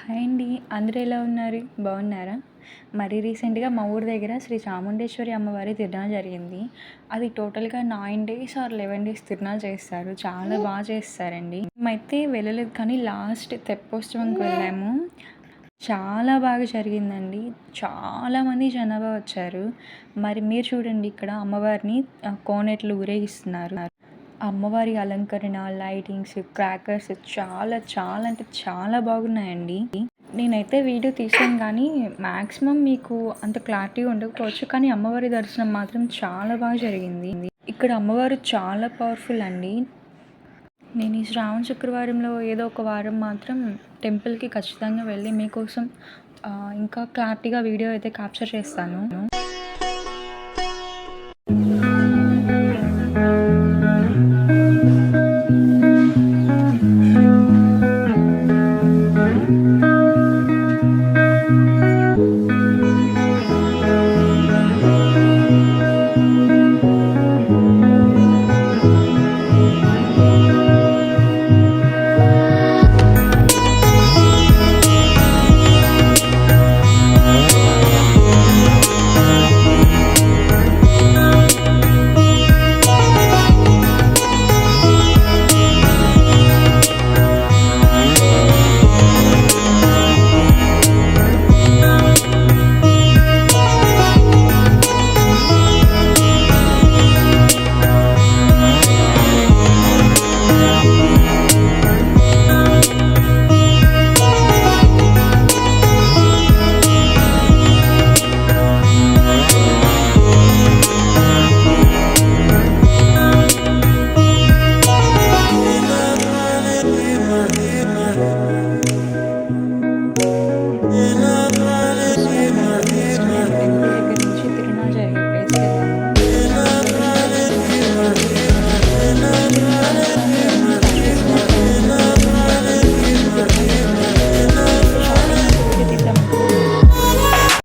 Hi అండి. అందరూ ఎలా ఉన్నారు? బాగున్నారా? మరి రీసెంట్‌గా మా ఊరు దగ్గర శ్రీ చాముండేశ్వరి అమ్మవారి తిరునాళ్ళు జరిగింది. అది టోటల్‌గా 9 డేస్ ఆర్ 11 డేస్ తిరునాళ్ళు చేస్తారు. చాలా చేస్తారండి. మేమైతే వెళ్ళలేదు కానీ లాస్ట్ తెప్పోత్సవంకి వెళ్ళాము. చాలా బాగా జరిగిందండి. చాలామంది జనాభా వచ్చారు. మరి మీరు చూడండి ఇక్కడ అమ్మవారిని కోనేట్లో ఊరేగిస్తున్నారు. అమ్మవారి అలంకరణ, లైటింగ్స్, క్రాకర్స్ చాలా అంటే చాలా బాగున్నాయండి. నేనైతే వీడియో తీసాను కానీ మాక్సిమం మీకు అంత క్లారిటీ ఉండకపోవచ్చు. కానీ అమ్మవారి దర్శనం మాత్రం చాలా బాగా జరిగింది. ఇక్కడ అమ్మవారు చాలా పవర్ఫుల్ అండి. నేను ఈ శ్రావణ శుక్రవారంలో ఏదో ఒక వారం మాత్రం టెంపుల్‌కి ఖచ్చితంగా వెళ్ళి మీకోసం ఇంకా క్లారిటీగా వీడియో అయితే క్యాప్చర్ చేస్తాను.